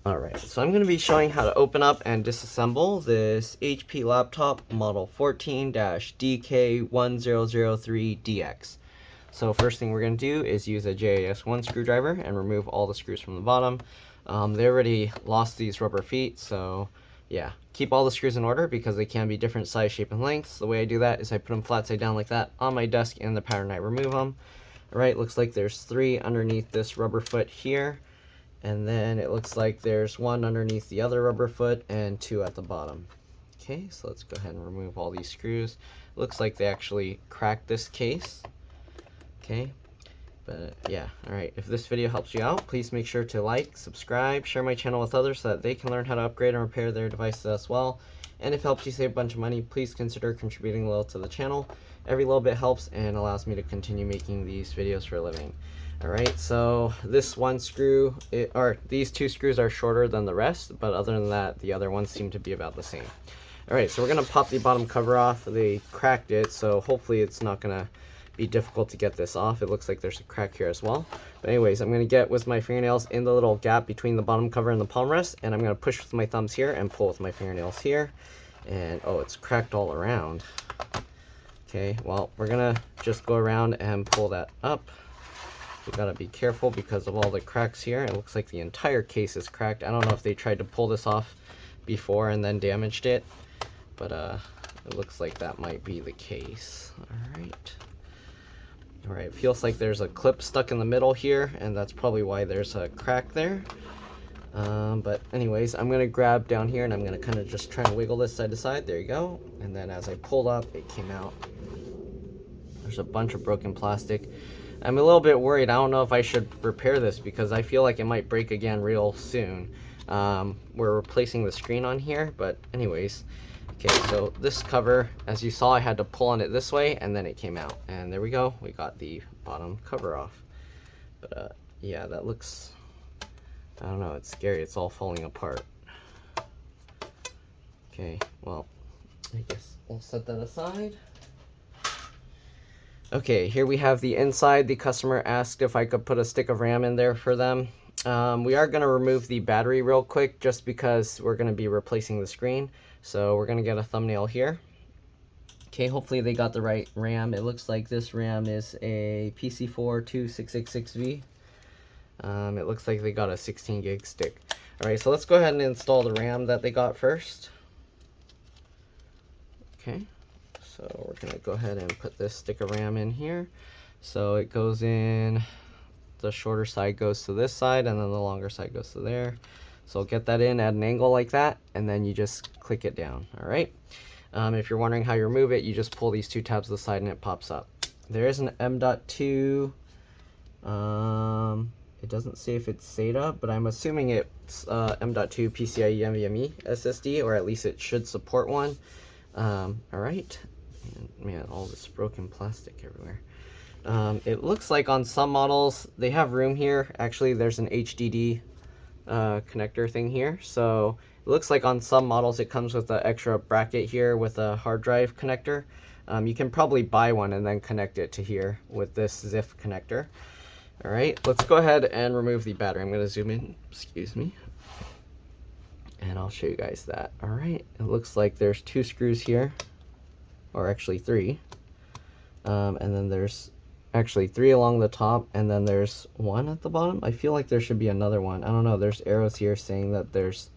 Alright, so I'm going to be showing how to open up and disassemble this HP laptop Model 14-DK1003DX. So first thing we're going to do is use a JAS1 screwdriver and remove all the screws from the bottom. They already lost these rubber feet, so yeah, keep all the screws in order because they can be different size, shape, and lengths. The way I do that is I put them flat side down like that on my desk in the pattern I remove them. Alright, looks like there's 3 underneath this rubber foot here. And then it looks like there's 1 underneath the other rubber foot and 2 at the bottom. Okay, so let's go ahead and remove all these screws. Looks like they actually cracked this case. Okay, but yeah, alright. If this video helps you out, please make sure to like, subscribe, share my channel with others so that they can learn how to upgrade and repair their devices as well. And if it helps you save a bunch of money, please consider contributing a little to the channel. Every little bit helps and allows me to continue making these videos for a living. Alright, so this one screw, these 2 screws are shorter than the rest, but other than that, the other ones seem to be about the same. Alright, so we're going to pop the bottom cover off. They cracked it, so hopefully it's not going to be difficult to get this off. It looks like there's a crack here as well. But anyways, I'm going to get with my fingernails in the little gap between the bottom cover and the palm rest, and I'm going to push with my thumbs here and pull with my fingernails here. And, oh, it's cracked all around. Okay, well, we're going to just go around and pull that up. We gotta be careful because of all the cracks here. It looks like the entire case is cracked. I don't know if they tried to pull this off before and then damaged it, but it looks like that might be the case. Alright, feels like there's a clip stuck in the middle here, and that's probably why there's a crack there. But anyways, I'm gonna grab down here and I'm gonna kind of just try and wiggle this side to side. There you go. And then as I pulled up, it came out. There's a bunch of broken plastic. I'm a little bit worried. I don't know if I should repair this because I feel like it might break again real soon. We're replacing the screen on here, but anyways. Okay, so this cover, as you saw, I had to pull on it this way and then it came out. And there we go. We got the bottom cover off. But yeah, that looks, I don't know, it's scary. It's all falling apart. Okay, well, I guess we'll set that aside. Okay, here we have the inside. The customer asked if I could put a stick of RAM in there for them. We are going to remove the battery real quick just because we're going to be replacing the screen. So we're going to get a thumbnail here. Okay, hopefully they got the right RAM. It looks like this RAM is a PC4-2666V. It looks like they got a 16 gig stick. Alright, so let's go ahead and install the RAM that they got first. Okay. So we're going to go ahead and put this stick of RAM in here. So it goes in, the shorter side goes to this side, and then the longer side goes to there. So get that in at an angle like that, and then you just click it down. Alright. If you're wondering how you remove it, you just pull these 2 tabs to the side and it pops up. There is an M.2. It doesn't say if it's SATA, but I'm assuming it's M.2 PCIe NVMe SSD, or at least it should support one. Alright. Man, all this broken plastic everywhere. It looks like on some models they have room here. Actually, there's an HDD connector thing here. So it looks like on some models it comes with an extra bracket here with a hard drive connector. You can probably buy one and then connect it to here with this ZIF connector. Alright, let's go ahead and remove the battery. I'm going to zoom in, excuse me, and I'll show you guys that. Alright, it looks like there's 2 screws here. Or actually 3, and then there's actually 3 along the top, and then there's 1 at the bottom. I feel like there should be another one. I don't know, there's arrows here saying that there's,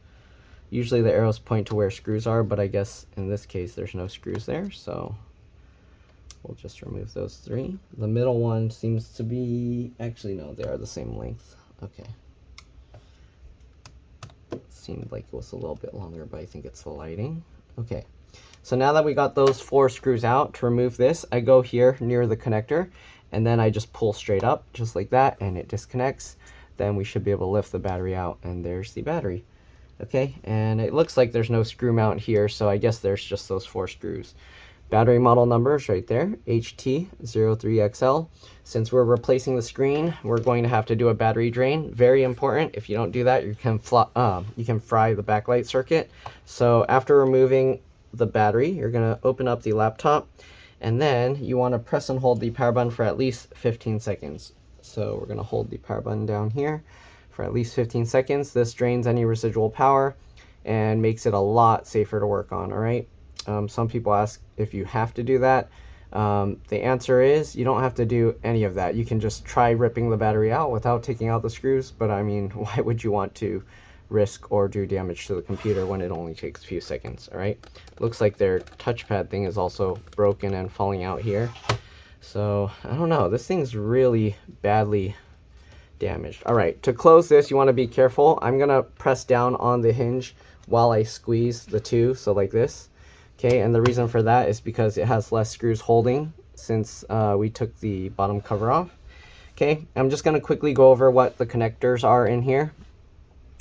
usually the arrows point to where screws are, but I guess in this case there's no screws there, so we'll just remove those 3. The middle one seems to be, actually no, they are the same length. Okay. It seemed like it was a little bit longer, but I think it's the lighting. Okay. So now that we got those 4 screws out, to remove this, I go here near the connector, and then I just pull straight up, just like that, and it disconnects. Then we should be able to lift the battery out, and there's the battery. Okay, and it looks like there's no screw mount here, so I guess there's just those 4 screws. Battery model number is right there, HT03XL. Since we're replacing the screen, we're going to have to do a battery drain. Very important. If you don't do that, you can fry the backlight circuit. So after removing the battery, you're going to open up the laptop, and then you want to press and hold the power button for at least 15 seconds. So we're going to hold the power button down here for at least 15 seconds. This drains any residual power and makes it a lot safer to work on, all right? Some people ask if you have to do that. The answer is you don't have to do any of that. You can just try ripping the battery out without taking out the screws, but I mean, why would you want to risk or do damage to the computer when it only takes a few seconds, all right? Looks like their touchpad thing is also broken and falling out here. So, I don't know. This thing's really badly damaged. All right, to close this, you want to be careful. I'm going to press down on the hinge while I squeeze the two, so like this. Okay, and the reason for that is because it has less screws holding since we took the bottom cover off. Okay, I'm just going to quickly go over what the connectors are in here.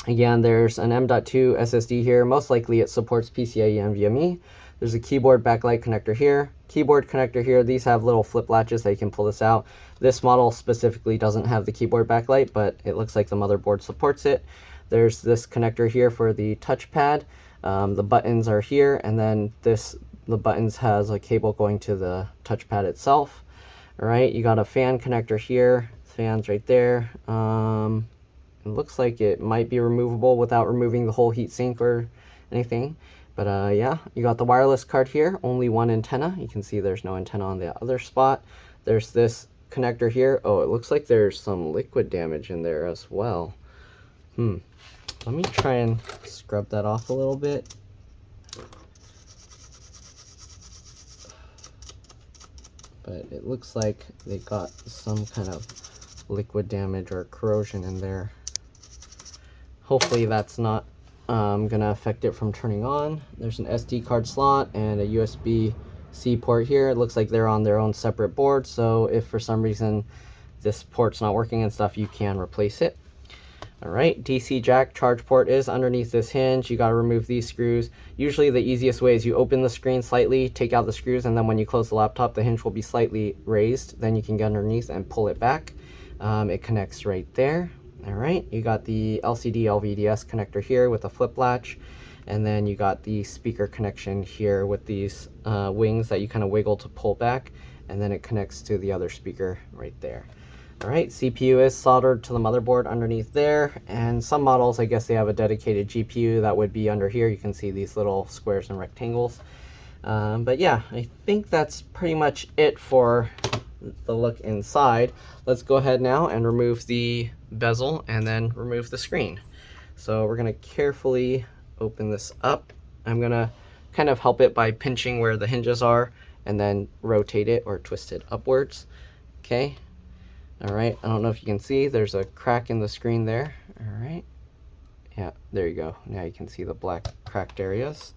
Again, there's an M.2 SSD here. Most likely it supports PCIe and NVMe. There's a keyboard backlight connector here, keyboard connector here. These have little flip latches that you can pull this out. This model specifically doesn't have the keyboard backlight, but it looks like the motherboard supports it. There's this connector here for the touchpad. The buttons are here, and then the buttons has a cable going to the touchpad itself. All right, you got a fan connector here, fans right there. It looks like it might be removable without removing the whole heatsink or anything. But yeah, you got the wireless card here, only one antenna. You can see there's no antenna on the other spot. There's this connector here. Oh, it looks like there's some liquid damage in there as well. Let me try and scrub that off a little bit. But it looks like they got some kind of liquid damage or corrosion in there. Hopefully that's not gonna affect it from turning on. There's an SD card slot and a USB-C port here. It looks like they're on their own separate board, so if for some reason this port's not working and stuff, you can replace it. All right, DC jack charge port is underneath this hinge. You got to remove these screws. Usually the easiest way is you open the screen slightly, take out the screws, and then when you close the laptop, the hinge will be slightly raised. Then you can get underneath and pull it back. It connects right there. All right, you got the LCD LVDS connector here with a flip latch, and then you got the speaker connection here with these wings that you kind of wiggle to pull back, and then it connects to the other speaker right there. All right, CPU is soldered to the motherboard underneath there, and some models, I guess they have a dedicated GPU that would be under here. You can see these little squares and rectangles. But yeah, I think that's pretty much it for the look inside. Let's go ahead now and remove the bezel and then remove the screen. So we're gonna carefully open this up. I'm gonna kind of help it by pinching where the hinges are and then rotate it or twist it upwards. Okay. All right, I don't know if you can see, there's a crack in the screen there. All right, yeah, there you go. Now you can see the black cracked areas.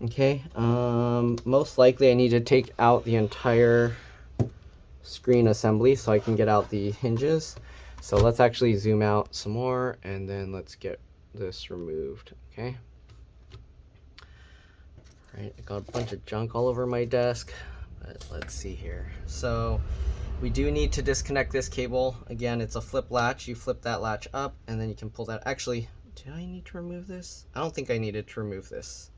Okay, most likely I need to take out the entire screen assembly so I can get out the hinges. So let's actually zoom out some more and then let's get this removed, okay? All right, I got a bunch of junk all over my desk, but let's see here. So we do need to disconnect this cable. Again, it's a flip latch. You flip that latch up and then you can pull that. Actually, did I need to remove this? I don't think I needed to remove this.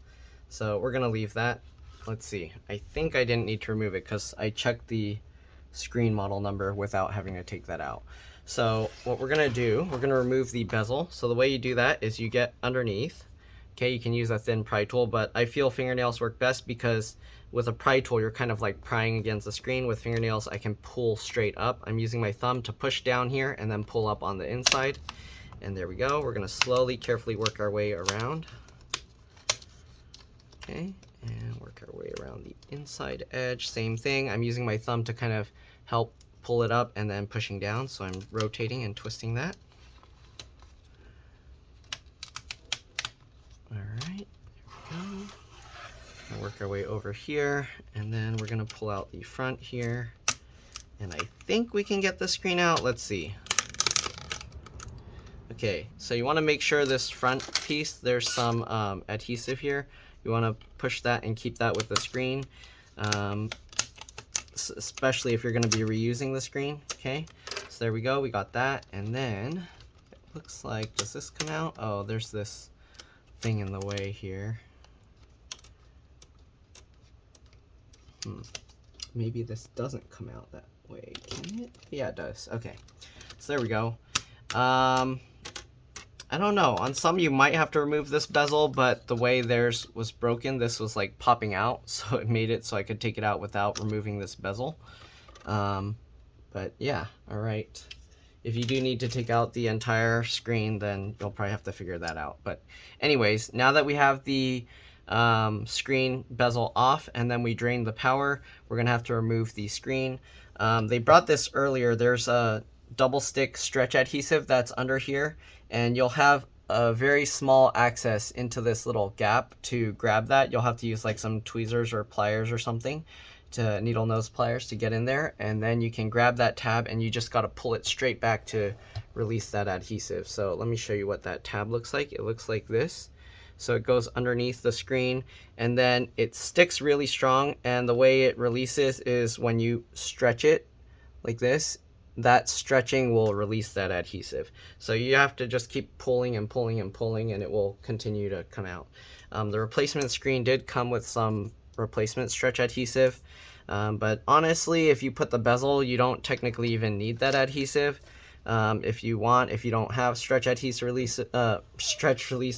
So we're gonna leave that. Let's see, I think I didn't need to remove it because I checked the screen model number without having to take that out. So what we're gonna do, we're gonna remove the bezel. So the way you do that is you get underneath. Okay, you can use a thin pry tool, but I feel fingernails work best because with a pry tool, you're kind of like prying against the screen. With fingernails, I can pull straight up. I'm using my thumb to push down here and then pull up on the inside. And there we go. We're gonna slowly, carefully work our way around. Okay, and work our way around the inside edge. Same thing, I'm using my thumb to kind of help pull it up and then pushing down. So I'm rotating and twisting that. All right, there we go. We'll work our way over here, and then we're gonna pull out the front here. And I think we can get the screen out. Let's see. Okay, so you wanna make sure this front piece, there's some adhesive here. You wanna push that and keep that with the screen, especially if you're gonna be reusing the screen, okay? So there we go, we got that. And then it looks like, does this come out? Oh, there's this thing in the way here. Maybe this doesn't come out that way, can it? Yeah, it does. Okay, so there we go. I don't know. On some you might have to remove this bezel, but the way theirs was broken, this was like popping out, so it made it so I could take it out without removing this bezel. But yeah, all right. If you do need to take out the entire screen, then you'll probably have to figure that out. But anyways, now that we have the screen bezel off and then we drain the power, we're gonna have to remove the screen. They brought this earlier. There's a double stick stretch adhesive that's under here, and you'll have a very small access into this little gap. To grab that, you'll have to use like some tweezers or pliers or something, to needle nose pliers, to get in there, and then you can grab that tab and you just got to pull it straight back to release that adhesive. So let me show you what that tab looks like. It looks like this. So it goes underneath the screen and then it sticks really strong, and the way it releases is when you stretch it like this, that stretching will release that adhesive. So you have to just keep pulling and pulling and pulling, and it will continue to come out. The replacement screen did come with some replacement stretch adhesive, but honestly, if you put the bezel, you don't technically even need that adhesive. If you don't have stretch release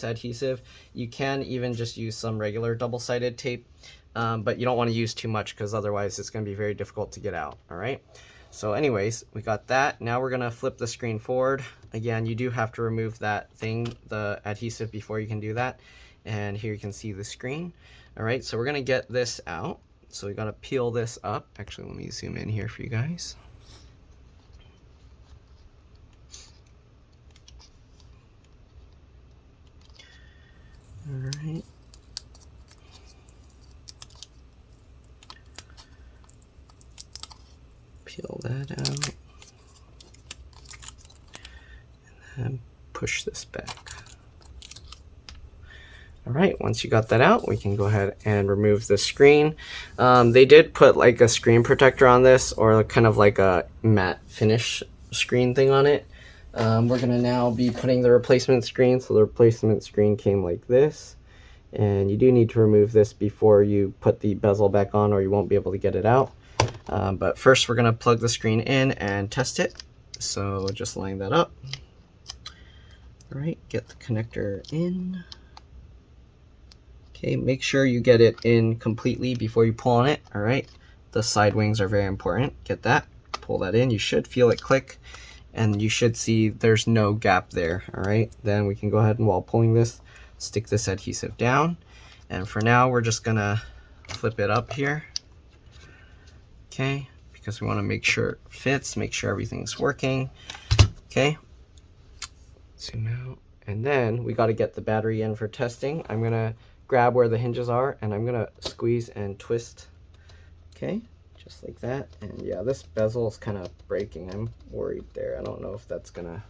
adhesive, you can even just use some regular double-sided tape, but you don't want to use too much because otherwise it's going to be very difficult to get out. All right. So anyways, we got that. Now we're gonna flip the screen forward. Again, you do have to remove that thing, the adhesive, before you can do that. And here you can see the screen. All right, so we're gonna get this out. So we gotta peel this up. Actually, let me zoom in here for you guys. All right. Peel that out, and then push this back. All right, once you got that out, we can go ahead and remove the screen. They did put like a screen protector on this, or kind of like a matte finish screen thing on it. We're gonna now be putting the replacement screen. So the replacement screen came like this, and you do need to remove this before you put the bezel back on, or you won't be able to get it out. But first we're going to plug the screen in and test it. So just line that up. All right, get the connector in. Okay, make sure you get it in completely before you pull on it. All right, the side wings are very important. Get that, pull that in. You should feel it click, and you should see there's no gap there. All right, then we can go ahead and, while pulling this, stick this adhesive down. And for now, we're just gonna flip it up here. Okay, because we want to make sure it fits, make sure everything's working. Okay, zoom out, and then we got to get the battery in for testing. I'm gonna grab where the hinges are, and I'm gonna squeeze and twist. Okay, just like that. And yeah, this bezel is kind of breaking. I'm worried there. I don't know if that's gonna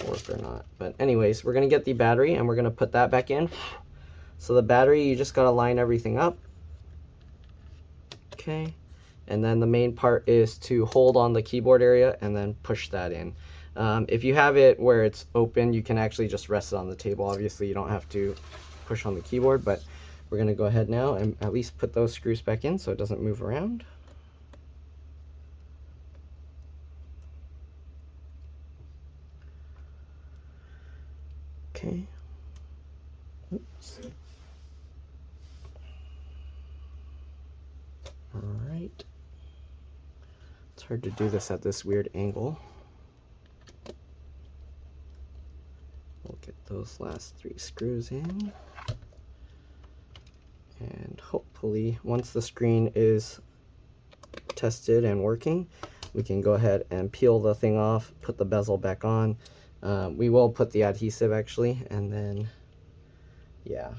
work or not. But anyways, we're gonna get the battery and we're gonna put that back in. So the battery, you just gotta line everything up. Okay, and then the main part is to hold on the keyboard area and then push that in. If you have it where it's open, you can actually just rest it on the table. Obviously, you don't have to push on the keyboard, but we're gonna go ahead now and at least put those screws back in so it doesn't move around. Okay. Oops. All right. It's hard to do this at this weird angle. We'll get those last 3 screws in. And hopefully, once the screen is tested and working, we can go ahead and peel the thing off, put the bezel back on. We will put the adhesive actually, and then, yeah.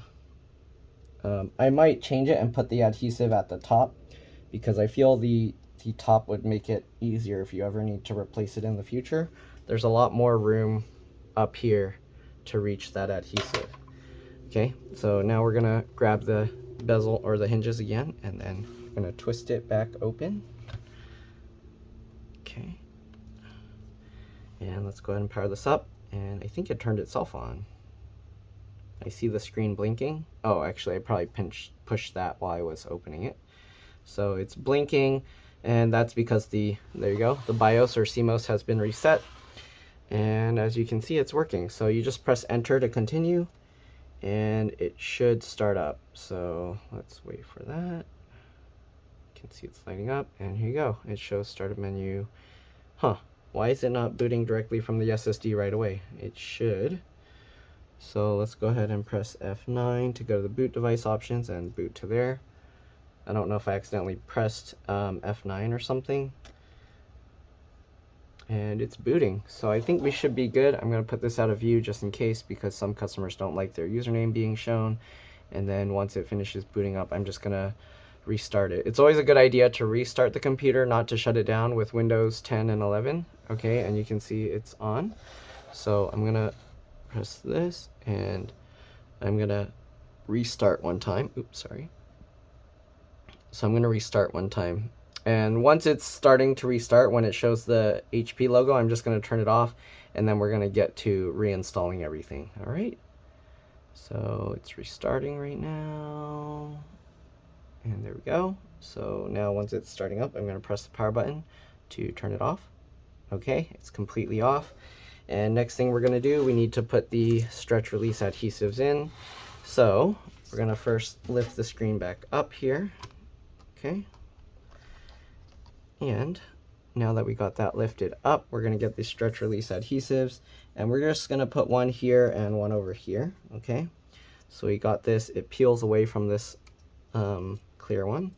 I might change it and put the adhesive at the top, because I feel the top would make it easier if you ever need to replace it in the future. There's a lot more room up here to reach that adhesive. Okay, so now we're gonna grab the bezel or the hinges again, and then we're gonna twist it back open. Okay, and let's go ahead and power this up, and I think it turned itself on. I see the screen blinking. Oh, actually I probably pushed that while I was opening it. So it's blinking, and that's because there you go, the BIOS or CMOS has been reset. And as you can see, it's working. So you just press enter to continue, and it should start up. So let's wait for that. You can see it's lighting up, and here you go. It shows startup menu. Huh, why is it not booting directly from the SSD right away? It should. So let's go ahead and press F9 to go to the boot device options and boot to there. I don't know if I accidentally pressed F9 or something. And it's booting, so I think we should be good. I'm going to put this out of view just in case, because some customers don't like their username being shown. And then once it finishes booting up, I'm just going to restart it. It's always a good idea to restart the computer, not to shut it down with Windows 10 and 11. Okay, and you can see it's on. So I'm going to press this, and I'm going to restart one time. Oops, sorry. So I'm going to restart one time. And once it's starting to restart, when it shows the HP logo, I'm just going to turn it off, and then we're going to get to reinstalling everything. All right. So it's restarting right now. And there we go. So now once it's starting up, I'm going to press the power button to turn it off. Okay, it's completely off. And next thing we're going to do, we need to put the stretch release adhesives in. So we're going to first lift the screen back up here. Okay. And now that we got that lifted up, we're going to get the stretch release adhesives, and we're just going to put one here and one over here. Okay, so we got this. It peels away from this clear one.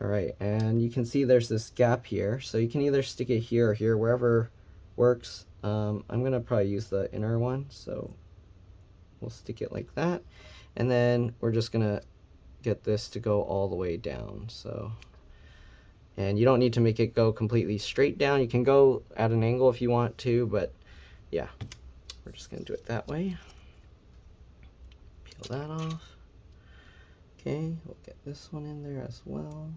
All right, and you can see there's this gap here, so you can either stick it here or here, wherever works. I'm going to probably use the inner one, so we'll stick it like that, and then we're just going to get this to go all the way down. So, and you don't need to make it go completely straight down. You can go at an angle if you want to, but yeah, we're just going to do it that way. Peel that off. Okay, we'll get this one in there as well.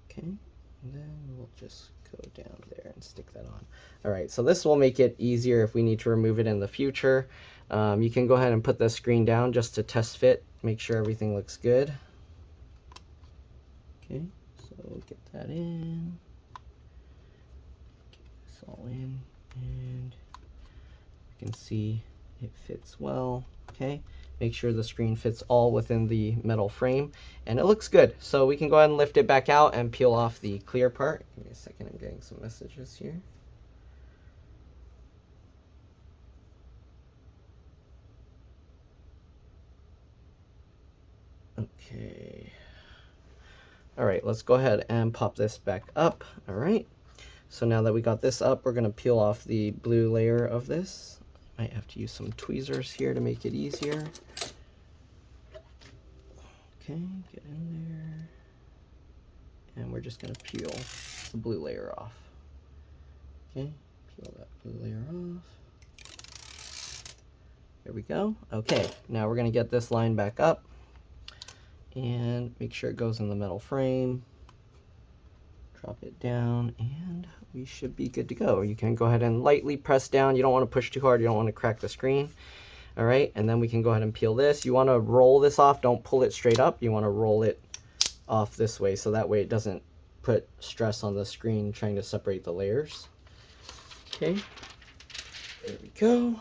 Okay, and then we'll just go down there and stick that on. All right, so this will make it easier if we need to remove it in the future. You can go ahead and put the screen down just to test fit, make sure everything looks good. Okay, so we'll get that in, get this all in, and you can see it fits well. Okay, make sure the screen fits all within the metal frame, and it looks good. So we can go ahead and lift it back out and peel off the clear part. Give me a second, I'm getting some messages here. Okay. All right, let's go ahead and pop this back up. All right, so now that we got this up, we're gonna peel off the blue layer of this. Might have to use some tweezers here to make it easier. Okay, get in there. And we're just gonna peel the blue layer off. Okay, peel that blue layer off. There we go. Okay, now we're gonna get this line back up and make sure it goes in the metal frame. Drop it down, and we should be good to go. You can go ahead and lightly press down. You don't want to push too hard. You don't want to crack the screen. All right, and then we can go ahead and peel this. You want to roll this off. Don't pull it straight up. You want to roll it off this way, so that way it doesn't put stress on the screen trying to separate the layers. Okay, there we go.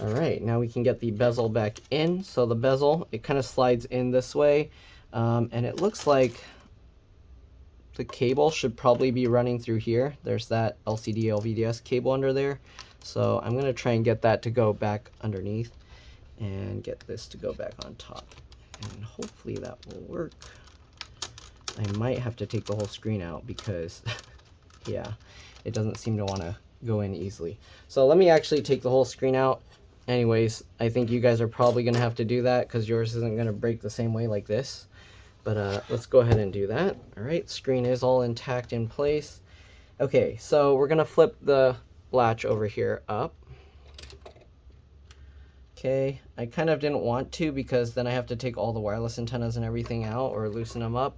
All right, now we can get the bezel back in. So the bezel, it kind of slides in this way, and it looks like the cable should probably be running through here. There's that LCD LVDS cable under there. So I'm gonna try and get that to go back underneath and get this to go back on top. And hopefully that will work. I might have to take the whole screen out because, yeah, it doesn't seem to wanna go in easily. So let me actually take the whole screen out. Anyways, I think you guys are probably gonna have to do that because yours isn't gonna break the same way like this. But let's go ahead and do that. All right, screen is all intact in place. Okay, so we're gonna flip the latch over here up. Okay, I kind of didn't want to because then I have to take all the wireless antennas and everything out or loosen them up.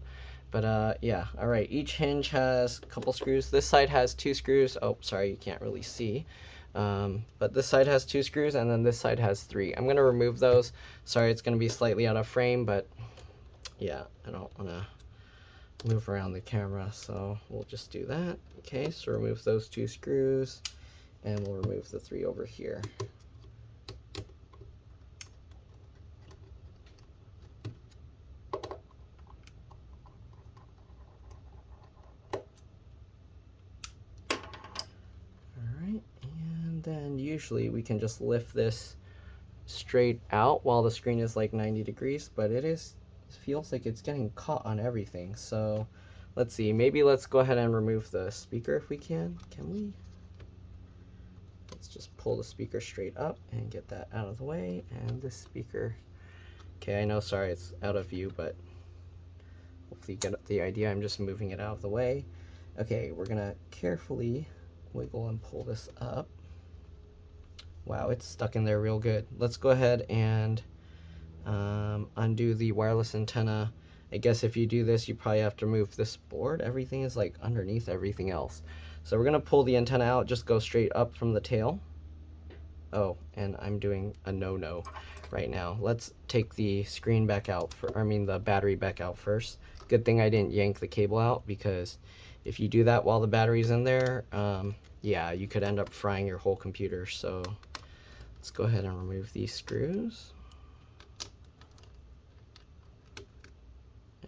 But yeah, all right, each hinge has a couple screws. This side has 2 screws. Oh, sorry, you can't really see. But this side has 2 screws and then this side has 3. I'm gonna remove those. Sorry, it's gonna be slightly out of frame, but yeah, I don't wanna move around the camera, so we'll just do that. Okay, so remove those 2 screws, and we'll remove the 3 over here. Alright, and then usually we can just lift this straight out while the screen is like 90 degrees, but it feels like it's getting caught on everything. So let's see, maybe let's go ahead and remove the speaker if we can. Can we? Let's just pull the speaker straight up and get that out of the way. And this speaker, okay, I know, sorry, it's out of view, but hopefully you get the idea. I'm just moving it out of the way. Okay, we're gonna carefully wiggle and pull this up. Wow, it's stuck in there real good. Let's go ahead and undo the wireless antenna. I guess if you do this, you probably have to move this board. Everything is like underneath everything else. So we're gonna pull the antenna out, just go straight up from the tail. Oh, and I'm doing a no-no right now. Let's take the screen back out, the battery back out first. Good thing I didn't yank the cable out, because if you do that while the battery's in there, yeah, you could end up frying your whole computer. So let's go ahead and remove these screws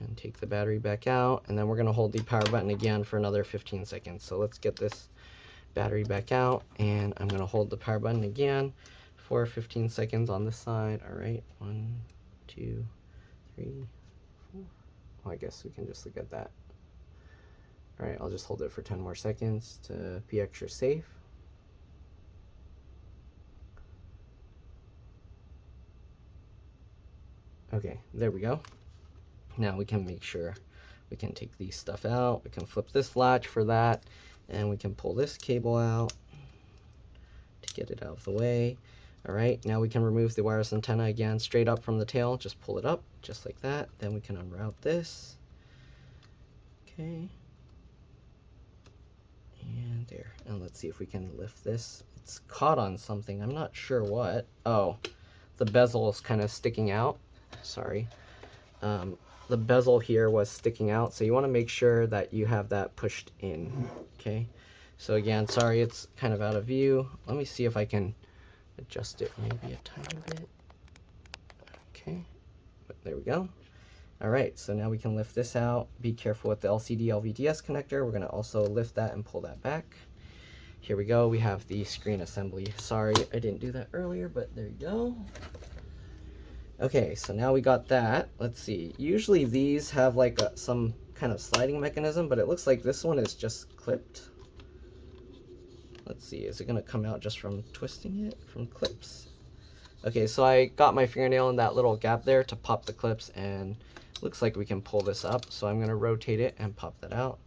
and take the battery back out, and then we're going to hold the power button again for another 15 seconds. So let's get this battery back out, and I'm going to hold the power button again for 15 seconds on this side. All right, 1, 2, 3, 4. Well, I guess we can just look at that. All right, I'll just hold it for 10 more seconds to be extra safe. Okay, there we go. Now we can make sure we can take these stuff out. We can flip this latch for that, and we can pull this cable out to get it out of the way. All right, now we can remove the wireless antenna again straight up from the tail. Just pull it up just like that. Then we can unroute this. Okay. And there. And let's see if we can lift this. It's caught on something. I'm not sure what. Oh, the bezel is kind of sticking out. Sorry. The bezel here was sticking out, so you want to make sure that you have that pushed in. Okay. So again, sorry, it's kind of out of view. Let me see if I can adjust it maybe a tiny bit. Okay. There we go. All right, so now we can lift this out. Be careful with the LCD LVDS connector. We're going to also lift that and pull that back. Here we go. We have the screen assembly. Sorry, I didn't do that earlier, but there you go. Okay, so now we got that. Let's see. Usually these have like some kind of sliding mechanism, but it looks like this one is just clipped. Let's see. Is it going to come out just from twisting it from clips? Okay, so I got my fingernail in that little gap there to pop the clips, and looks like we can pull this up. So I'm going to rotate it and pop that out.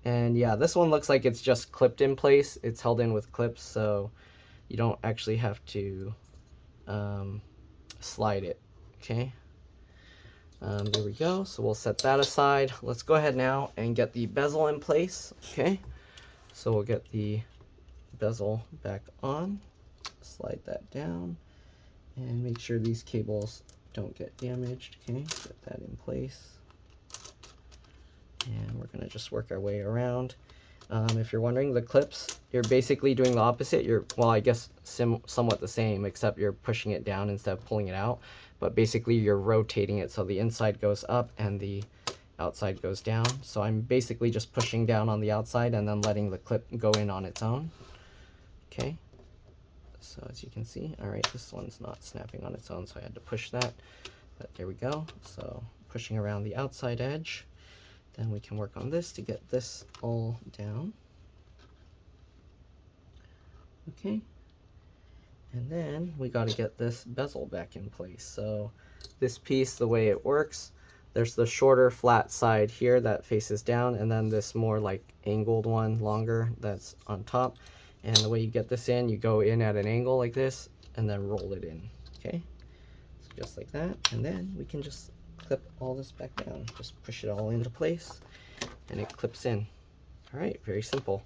And yeah, this one looks like it's just clipped in place. It's held in with clips, so you don't actually have to slide it. Okay. There we go. So we'll set that aside. Let's go ahead now and get the bezel in place. Okay. So we'll get the bezel back on. Slide that down and make sure these cables don't get damaged. Okay, get that in place, and we're going to just work our way around. If you're wondering, the clips, you're basically doing the opposite. Well, I guess somewhat the same, except you're pushing it down instead of pulling it out, but basically you're rotating it so the inside goes up and the outside goes down. So I'm basically just pushing down on the outside and then letting the clip go in on its own. Okay. So as you can see, all right, this one's not snapping on its own, so I had to push that, but there we go. So pushing around the outside edge, then we can work on this to get this all down. Okay, and then we got to get this bezel back in place. So this piece, the way it works, there's the shorter flat side here that faces down, and then this more like angled one, longer, that's on top. And the way you get this in, you go in at an angle like this and then roll it in. Okay, so just like that, and then we can just clip all this back down. Just push it all into place and it clips in. All right, very simple.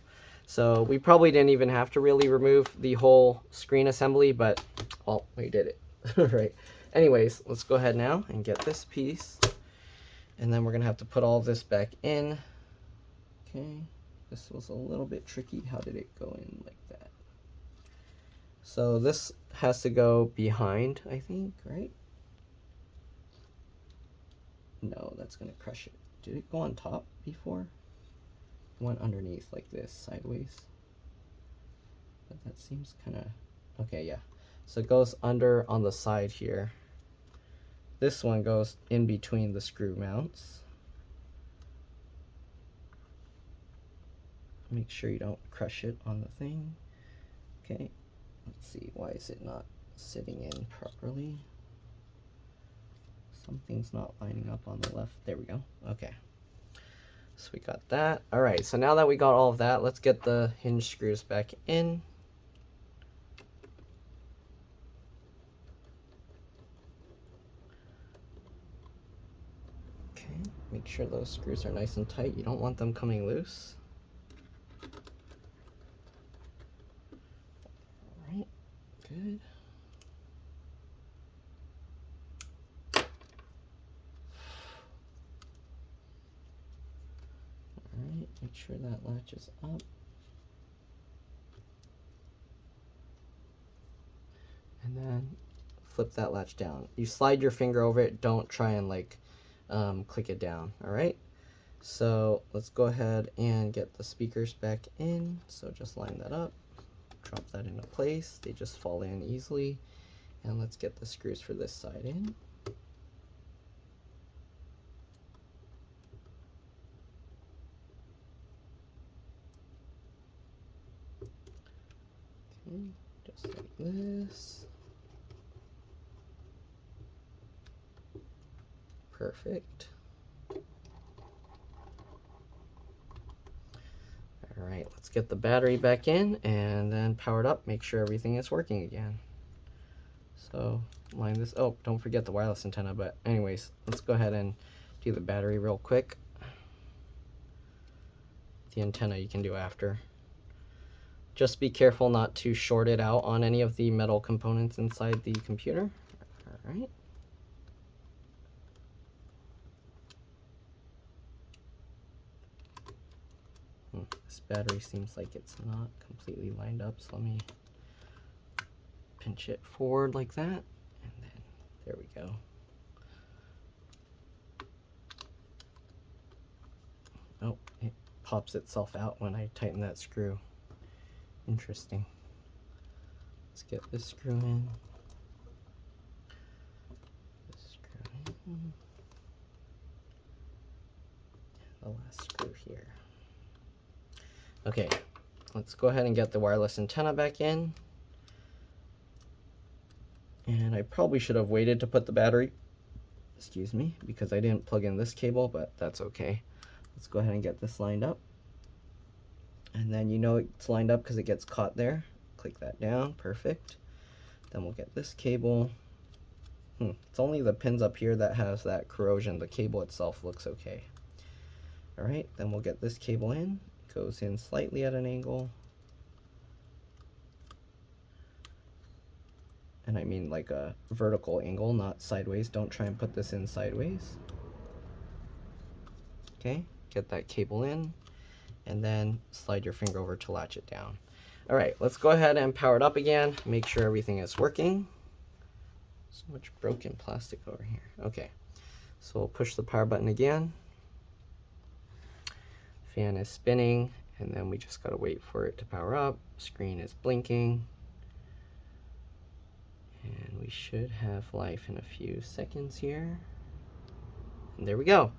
So we probably didn't even have to really remove the whole screen assembly, but well, we did it. All right, anyways, let's go ahead now and get this piece And then we're gonna have to put all this back in. Okay, this was a little bit tricky. How did it go in like that? So this has to go behind, I think, right? No, that's gonna crush it. Did it go on top before? It went underneath like this, sideways. But that seems kind of, okay, yeah. So it goes under on the side here. This one goes in between the screw mounts. Make sure you don't crush it on the thing. Okay, let's see, why is it not sitting in properly? Something's not lining up on the left. There we go. Okay, so we got that. All right, so now that we got all of that, let's get the hinge screws back in. Okay, make sure those screws are nice and tight. You don't want them coming loose. All right, good. Alright, make sure that latches up. And then flip that latch down. You slide your finger over it, don't try and like click it down, alright? So let's go ahead and get the speakers back in. So just line that up, drop that into place. They just fall in easily. And let's get the screws for this side in. Okay, just like this. Perfect. All right, let's get the battery back in and then power it up. Make sure everything is working again. So line this, oh, don't forget the wireless antenna, but anyways, let's go ahead and do the battery real quick. The antenna you can do after. Just be careful not to short it out on any of the metal components inside the computer. All right. This battery seems like it's not completely lined up, so let me pinch it forward like that, and then there we go. Oh, it pops itself out when I tighten that screw. Interesting. Let's get this screw in. This screw in. The last screw here. Okay, let's go ahead and get the wireless antenna back in. And I probably should have waited to put the battery, excuse me, because I didn't plug in this cable, but that's okay. Let's go ahead and get this lined up. And then you know it's lined up because it gets caught there. Click that down, perfect. Then we'll get this cable. It's only the pins up here that has that corrosion. The cable itself looks okay. All right, then we'll get this cable in. It goes in slightly at an angle. And I mean like a vertical angle, not sideways. Don't try and put this in sideways. Okay, get that cable in. And then slide your finger over to latch it down. All right, let's go ahead and power it up again. Make sure everything is working. So much broken plastic over here. Okay, so we'll push the power button again. Fan is spinning, and then we just gotta wait for it to power up. Screen is blinking. And we should have life in a few seconds here. And there we go.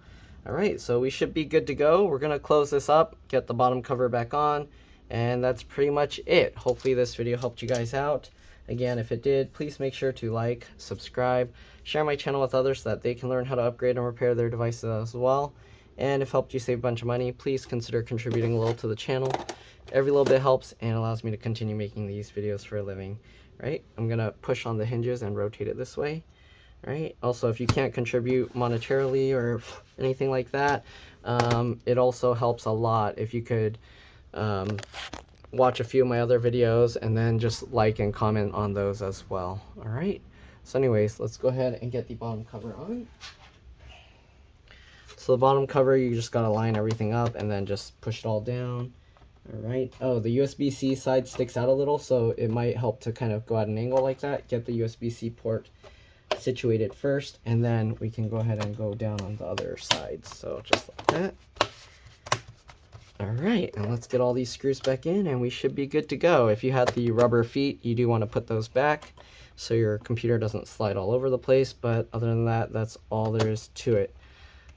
All right, so we should be good to go. We're gonna close this up, get the bottom cover back on, and that's pretty much it. Hopefully this video helped you guys out. Again, if it did, please make sure to like, subscribe, share my channel with others so that they can learn how to upgrade and repair their devices as well. And if it helped you save a bunch of money, please consider contributing a little to the channel. Every little bit helps and allows me to continue making these videos for a living. Right? I'm gonna push on the hinges and rotate it this way. Right? Also, if you can't contribute monetarily or anything like that, it also helps a lot if you could watch a few of my other videos and then just like and comment on those as well. All right. So anyways, let's go ahead and get the bottom cover on. So the bottom cover, you just gotta line everything up and then just push it all down. All right. Oh, the USB-C side sticks out a little, so it might help to kind of go at an angle like that. Get the USB-C port situated first, and then we can go ahead and go down on the other side. So just like that. All right, and let's get all these screws back in, and we should be good to go. If you had the rubber feet, you do want to put those back so your computer doesn't slide all over the place, but other than that, that's all there is to it.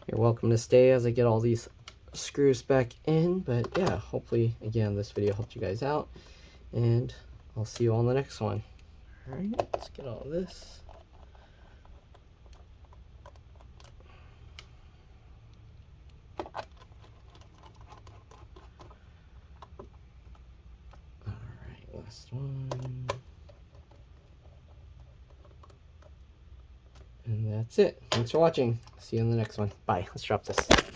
You're welcome to stay as I get all these screws back in, but yeah, hopefully, again, this video helped you guys out, and I'll see you all in the next one. All right, let's get all this. Last one. And that's it. Thanks for watching. See you in the next one. Bye. Let's drop this.